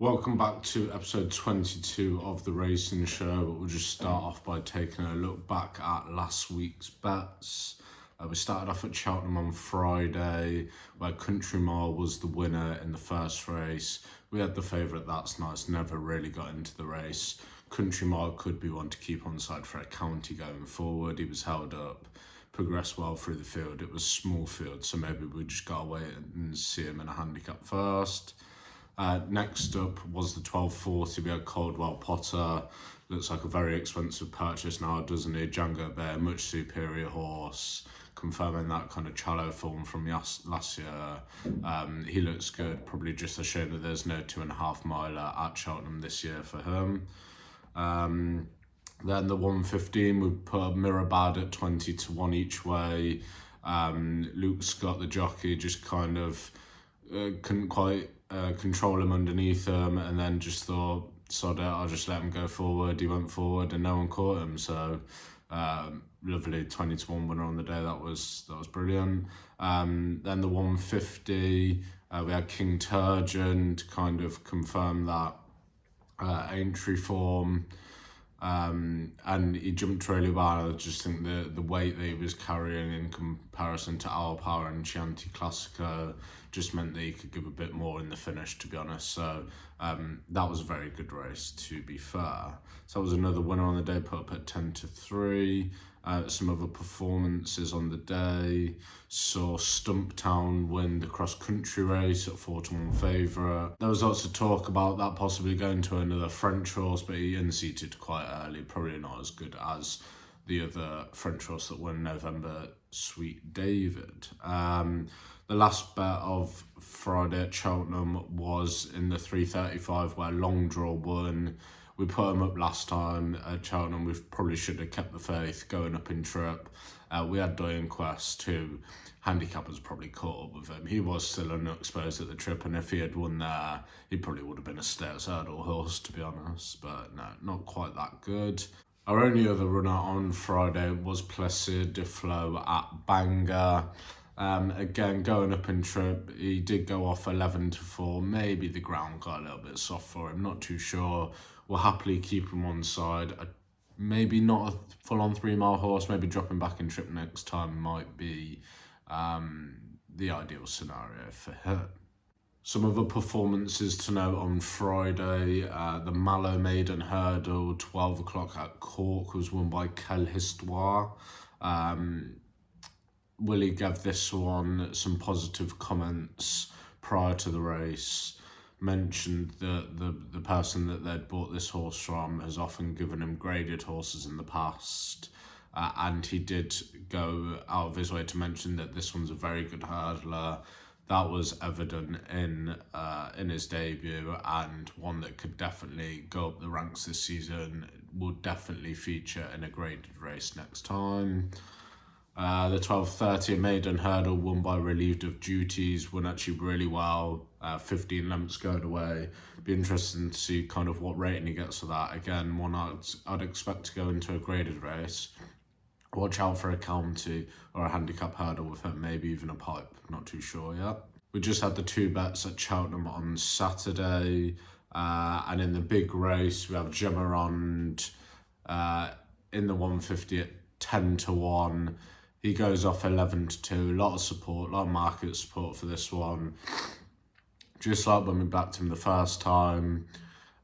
Welcome back to episode 22 of the Racing Show. We'll just start off by taking a look back at last week's bets. We started off at Cheltenham on Friday, where Country Mile was the winner in the first race. We had the favourite That's Nice, never really got into the race. Country Mile could be one to keep on side for a county going forward. He was held up, progressed well through the field. It was a small field, so maybe we just got to wait and see him in a handicap first. Next up was the 1240. We had Caldwell Potter. Looks like a very expensive purchase now, doesn't he? Django Bear, much superior horse, confirming that kind of shallow form from last year. He looks good. Probably just a shame that there's no 2.5 miler at Cheltenham this year for him. Then the 115, we put Mirabad at 20-1 each way. Luke Scott, the jockey, just kind of couldn't quite control him underneath him, and then just thought, sod it, I'll just let him go forward. He went forward and no one caught him, so lovely 20-1 winner on the day. That was brilliant. Then the 150, we had King Turgeon to kind of confirm that entry form. And he jumped really well. I just think the weight that he was carrying in comparison to Our Power and Chianti Classico just meant that he could give a bit more in the finish, to be honest. So that was a very good race, to be fair. So that was another winner on the day, put up at 10-3. Some other performances on the day saw Stumptown win the cross-country race at 4-1 favourite. There was lots of talk about that possibly going to another French horse, but he unseated quite early, probably not as good as the other French horse that won November, Sweet David. The last bet of Friday at Cheltenham was in the 3:35 where Long Draw won. We put him up last time at Cheltenham. We probably should have kept the faith going up in trip. We had Doyen Quest, who handicappers probably caught up with him. He was still unexposed at the trip, and if he had won there, he probably would have been a stairs hurdle horse, to be honest. But no, not quite that good. Our only other runner on Friday was Placid de Flo at Bangor. Again, going up in trip, he did go off 11-4. Maybe the ground got a little bit soft for him, not too sure. We'll happily keep him on side. Maybe not a full-on 3-mile horse, maybe dropping back in trip next time might be the ideal scenario for him. Some other performances to note on Friday, the Mallow Maiden Hurdle, 12 o'clock at Cork, was won by Quelle Histoire. Willie gave this one some positive comments prior to the race, mentioned that the person that they'd bought this horse from has often given him graded horses in the past, and he did go out of his way to mention that this one's a very good hurdler. That was evident in his debut, and one that could definitely go up the ranks this season, will definitely feature in a graded race next time. The 12:30 maiden hurdle won by Relieved of Duties, won actually really well, 15 lengths going away. Be interesting to see kind of what rating he gets for that. Again, one I'd expect to go into a graded race. Watch out for a county or a handicap hurdle with him, maybe even a pipe, not too sure yet. We just had the 2 bets at Cheltenham on Saturday, and in the big race we have Gemarond in the 150 at 10-1. He goes off 11-2, a lot of support, a lot of market support for this one. Just like when we backed him the first time,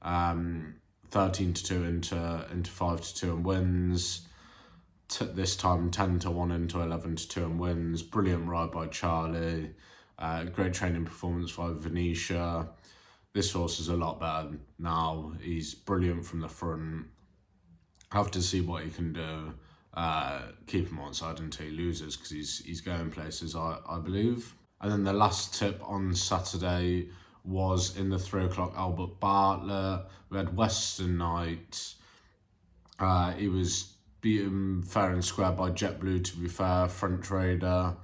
13-2 into 5-2 and wins. This time 10-1 into 11-2 and wins. Brilliant ride by Charlie. Great training performance by Venetia. This horse is a lot better now. He's brilliant from the front. Have to see what he can do. Keep him on side until he loses, because he's going places, I believe. And then the last tip on Saturday was in the 3 o'clock Albert Bartlett. We had Western Knight. He was beaten fair and square by JetBlue, to be fair, French Raider.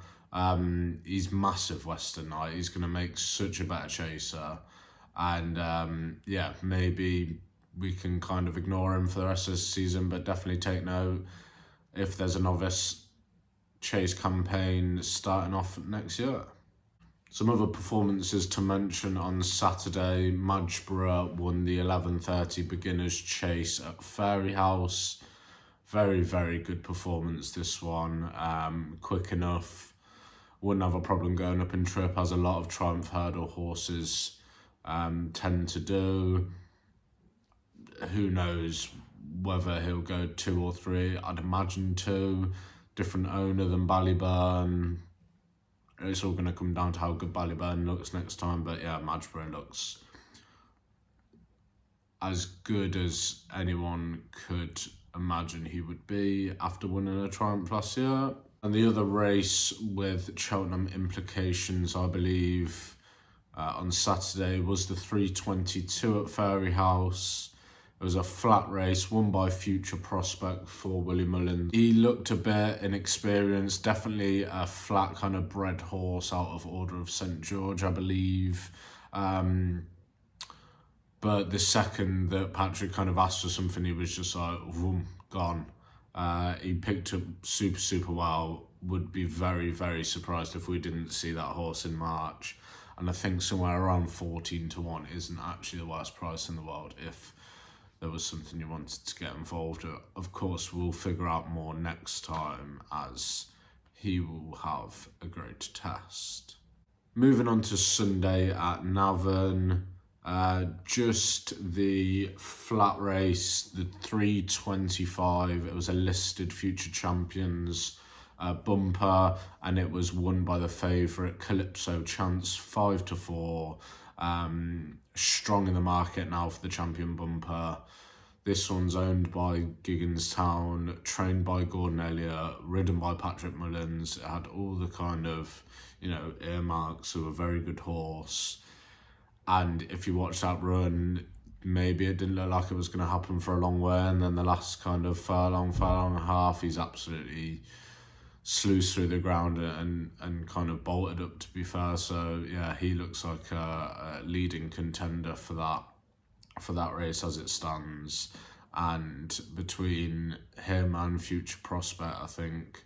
He's massive, Western Knight. He's going to make such a better chaser. And yeah, maybe we can kind of ignore him for the rest of the season, but definitely take note if there's a novice chase campaign starting off next year. Some other performances to mention on Saturday. Madgeborough won the 11:30 beginners chase at Fairyhouse. Very, very good performance, this one. Quick enough. Wouldn't have a problem going up in trip, as a lot of Triumph Hurdle horses tend to do. Who knows whether he'll go 2 or 3. I'd imagine 2. Different owner than Ballyburn. It's all going to come down to how good Ballyburn looks next time. But yeah, Madgeborough looks as good as anyone could imagine he would be after winning a Triumph last year. And the other race with Cheltenham implications, I believe, on Saturday was the 3:22 at Fairyhouse. It was a flat race, won by Future Prospect for Willie Mullins. He looked a bit inexperienced, definitely a flat kind of bred horse out of Order of St. George, I believe. But the second that Patrick kind of asked for something, he was just like, vroom, gone. He picked up super well. Would be very, very surprised if we didn't see that horse in March. And I think somewhere around 14-1 isn't actually the worst price in the world if there was something you wanted to get involved with. Of course, we'll figure out more next time, as he will have a great test. Moving on to Sunday at Navan. Just the flat race, the 3:25. It was a listed Future Champions bumper, and it was won by the favourite Calypso Chance, 5-4. Strong in the market now for the champion bumper. This one's owned by Gigginstown, trained by Gordon Elliott, ridden by Patrick Mullins. It had all the kind of, earmarks of a very good horse. And if you watch that run, maybe it didn't look like it was going to happen for a long way. And then the last kind of furlong and a half, he's absolutely sluiced through the ground and kind of bolted up, to be fair. So yeah, he looks like a leading contender for that race as it stands. And between him and Future Prospect, I think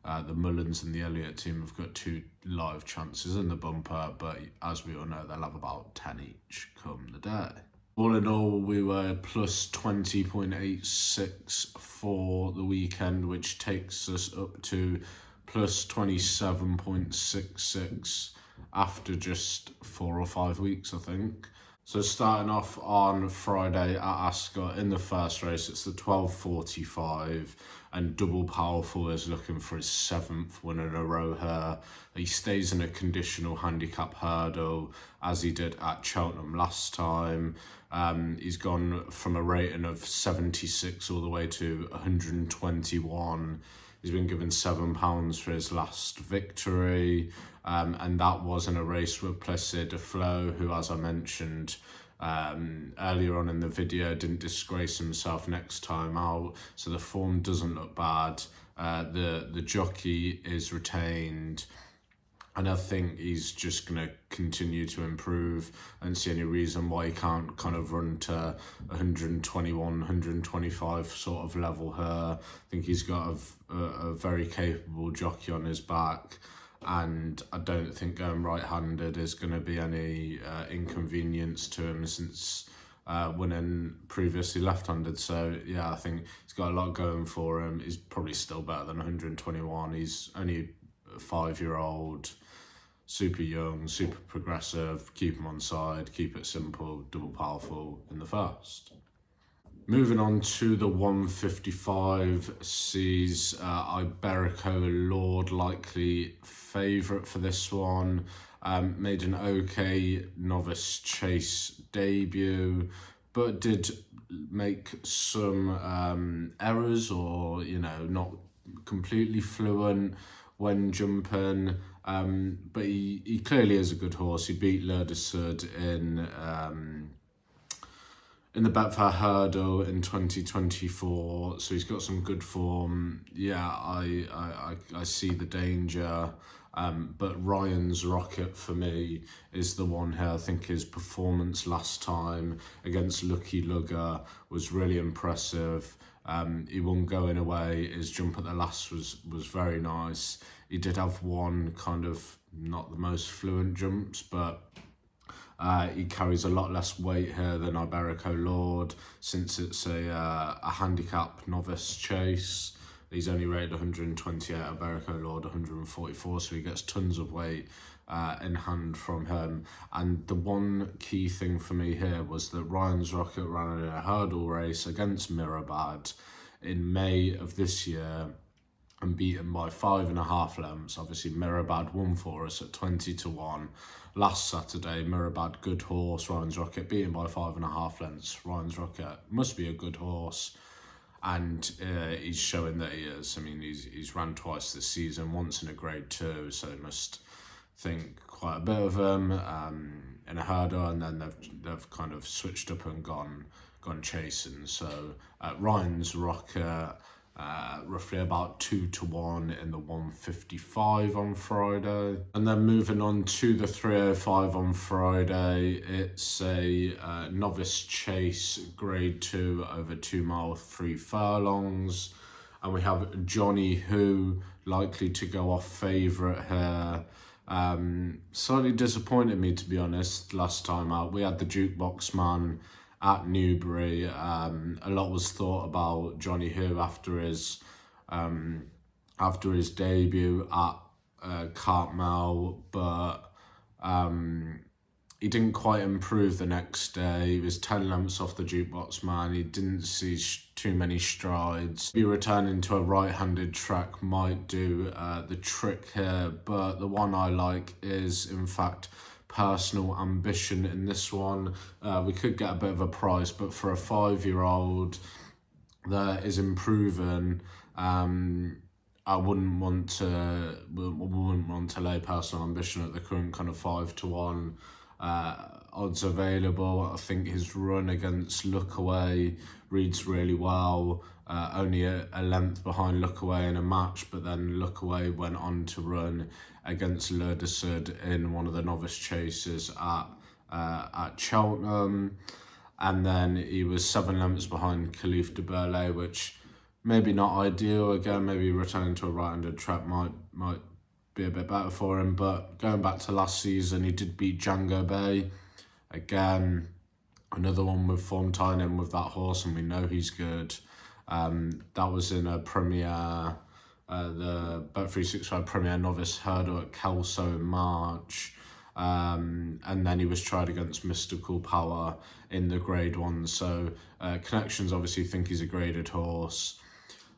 the Mullins and the Elliott team have got 2 live chances in the bumper, but as we all know, they'll have about 10 each come the day. All in all, we were plus 20.86 for the weekend, which takes us up to plus 27.66 after just 4 or 5 weeks, I think. So starting off on Friday at Ascot in the first race, it's the 12:45, and Double Powerful is looking for his 7th win in a row here. He stays in a conditional handicap hurdle, as he did at Cheltenham last time. He's gone from a rating of 76 all the way to 121. He's been given £7 for his last victory, and that was in a race with Plaisir de Flo, who, as I mentioned earlier on in the video, didn't disgrace himself next time out, so the form doesn't look bad. The jockey is retained, and I think he's just going to continue to improve. I don't see any reason why he can't kind of run to 121, 125 sort of level here. I think he's got a very capable jockey on his back, and I don't think going right-handed is going to be any inconvenience to him, since winning previously left-handed. So yeah, I think he's got a lot going for him. He's probably still better than 121. He's only a 5-year-old, super young, super progressive. Keep him on side, keep it simple, Double Powerful in the first. Moving on to the 155, sees Iberico Lord likely favourite for this one. Made an okay novice chase debut, but did make some errors, or not completely fluent when jumping. But he clearly is a good horse. He beat Le de Sud in the Betfair Hurdle in 2024, so he's got some good form. Yeah, I see the danger. But Ryan's Rocket for me is the one here. I think his performance last time against Lucky Lugger was really impressive. He won going away. His jump at the last was very nice. He did have one kind of not the most fluent jumps, but he carries a lot less weight here than Iberico Lord, since it's a handicap novice chase. He's only rated 128, Iberico Lord 144, so he gets tons of weight in hand from him. And the one key thing for me here was that Ryan's Rocket ran in a hurdle race against Mirabad in May of this year and beaten by 5.5 lengths. Obviously, Mirabad won for us at 20-1. Last Saturday, Mirabad, good horse. Ryan's Rocket beaten by 5.5 lengths. Ryan's Rocket must be a good horse. And he's showing that he is. I mean, he's ran twice this season, once in a Grade 2, so he must think quite a bit of him in a hurdle, and then they've kind of switched up and gone chasing. So Ryan's Rocket, roughly about 2-1 in the 155 on Friday. And then moving on to the 305 on Friday, it's a novice chase Grade 2 over 2 mile 3 furlongs. And we have Johnny Who likely to go off favourite here. Slightly disappointed me, to be honest, last time out. We had the Jukebox Man at Newbury. A lot was thought about Johnny Who after his debut at Cartmel, but he didn't quite improve the next day. He was 10 lengths off the Jukebox Man. He didn't see too many strides. Be returning to a right-handed track might do the trick here, but the one I like is, in fact, Personal Ambition in this one. We could get a bit of a price, but for a 5-year-old that is improving, I wouldn't want to lay Personal Ambition at the current kind of 5-1 odds available. I think his run against Lookaway reads really well. Only a length behind Lookaway in a match, but then Lookaway went on to run against Lurdesud in one of the novice chases at Cheltenham, and then he was 7 lengths behind Khalif de Burle, which maybe not ideal. Again, maybe returning to a right-handed track might be a bit better for him. But going back to last season, he did beat Django Bay. Again, another one with form tying in with that horse, and we know he's good. That was in a Premier, the Bet365 Premier Novice Hurdle at Kelso in March. And then he was tried against Mystical Power in the Grade 1. So Connections obviously think he's a graded horse.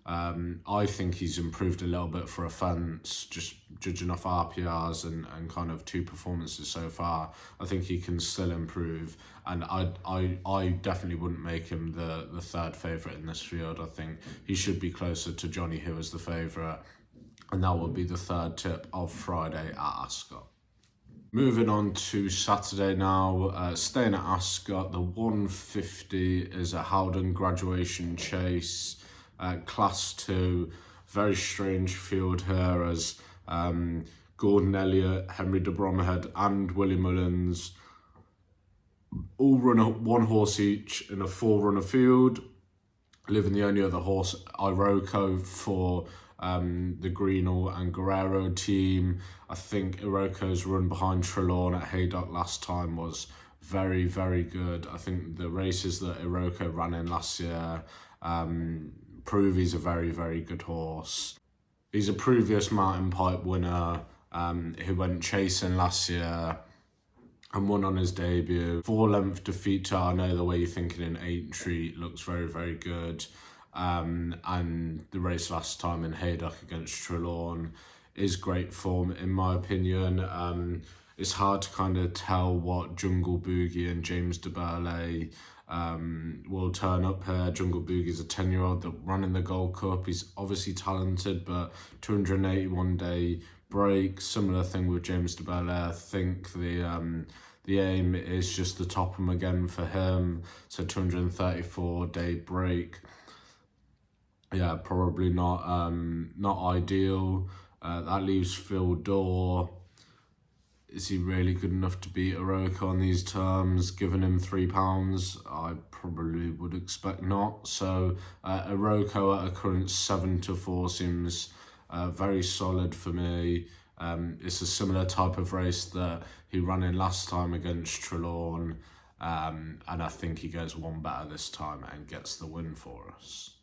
I think he's improved a little bit for a fence, just judging off RPRs and kind of 2 performances so far. I think he can still improve, and I definitely wouldn't make him the 3rd favourite in this field. I think he should be closer to Johnny Who as the favourite, and that will be the 3rd tip of Friday at Ascot. Moving on to Saturday now, staying at Ascot, the 150 is a Howden graduation chase. Class 2, very strange field here, as Gordon Elliott, Henry de Bromhead and Willie Mullins all run one horse each in a 4-runner field, leaving the only other horse, Iroko, for the Greenall and Guerrero team. I think Iroko's run behind Trelawn at Haydock last time was very, very good. I think the races that Iroko ran in last year prove he's a very, very good horse. He's a previous Mountain Pipe winner who went chasing last year and won on his debut. 4-length defeat to I Know the Way You're Thinking in Aintree looks very, very good. And the race last time in Haydock against Trelawn is great form, in my opinion. It's hard to kind of tell what Jungle Boogie and James de Burle will turn up here. Jungle Boogie's a 10-year-old that ran in the Gold Cup. He's obviously talented, but 281-day break. Similar thing with James de Burle. I think the aim is just to top him again for him. So 234-day break. Yeah, probably not ideal. That leaves Phil Dorr. Is he really good enough to beat Iroko on these terms? Given him £3, I probably would expect not. So Iroko at a current 7-4 seems very solid for me. It's a similar type of race that he ran in last time against Trelawney, and I think he goes one better this time and gets the win for us.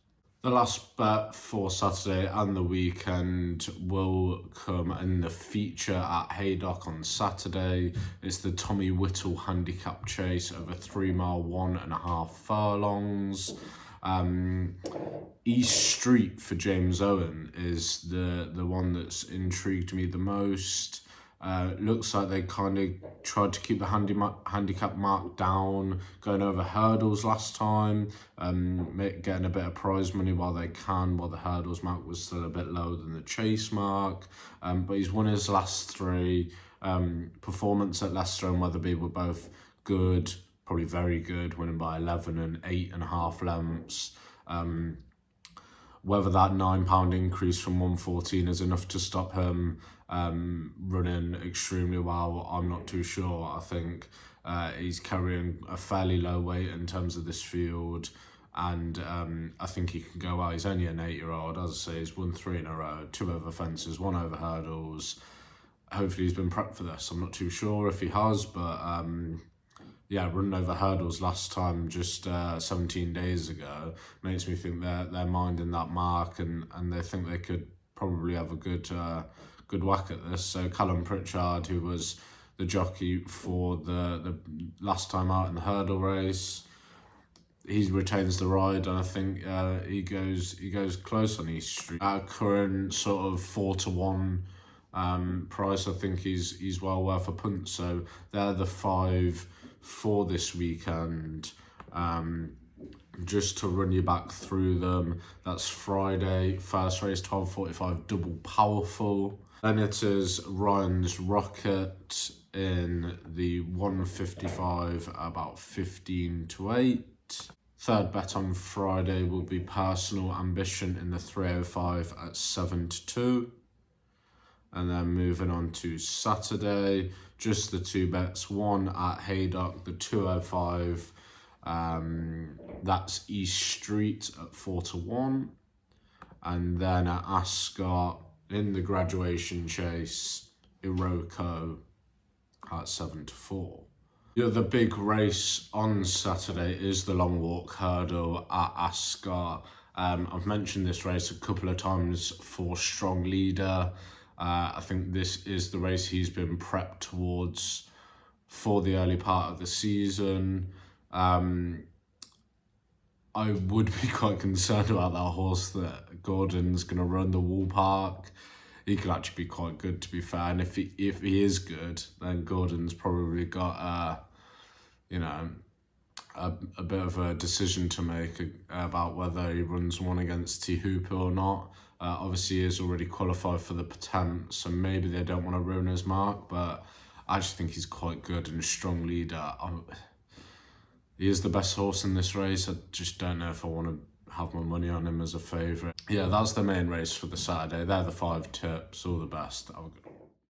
The last bet for Saturday and the weekend will come in the feature at Haydock on Saturday. It's the Tommy Whittle handicap chase over 3 mile, 1.5 furlongs. East Street for James Owen is the one that's intrigued me the most. Looks like they kind of tried to keep the handicap mark down, going over hurdles last time, getting a bit of prize money while they can, while the hurdles mark was still a bit lower than the chase mark. But he's won his last 3. Performance at Leicester and Wetherby were both good, probably very good, winning by 11 and 8.5 lengths. Whether that £9 increase from 114 is enough to stop him running extremely well, I'm not too sure. I think he's carrying a fairly low weight in terms of this field, and I think he can go well. He's only an 8-year-old, as I say. He's won 3 in a row, 2 over fences, 1 over hurdles. Hopefully he's been prepped for this. I'm not too sure if he has, but yeah, running over hurdles last time just 17 days ago makes me think they're minding that mark, and they think they could probably have a good whack at this. So Callum Pritchard, who was the jockey for the last time out in the hurdle race, he retains the ride, and I think he goes close on East Street. At a current sort of 4-1 price, I think he's well worth a punt. So they're the 5 for this weekend. Just to run you back through them, that's Friday, first race, 12:45, double powerful. Then it is Ryan's Rocket in the 155, about 15-8. Third bet on Friday will be Personal Ambition in the 305 at 7-2. And then moving on to Saturday, just the 2 bets. One at Haydock, the 205. That's East Street at 4-1. And then at Ascot, in the graduation chase, Iroko at 7-4. The other big race on Saturday is the long walk hurdle at Ascot. I've mentioned this race a couple of times for Strong Leader. I think this is the race he's been prepped towards for the early part of the season. I would be quite concerned about that horse that Gordon's going to run the Wool Park. He could actually be quite good, to be fair. And if he is good, then Gordon's probably got a bit of a decision to make about whether he runs one against T Hooper or not. Obviously, he is already qualified for the Patent, so maybe they don't want to ruin his mark, but I just think he's quite good and a strong leader. He is the best horse in this race. I just don't know if I want to have my money on him as a favourite. Yeah, that's the main race for the Saturday. They're the 5 tips. All the best. Have a good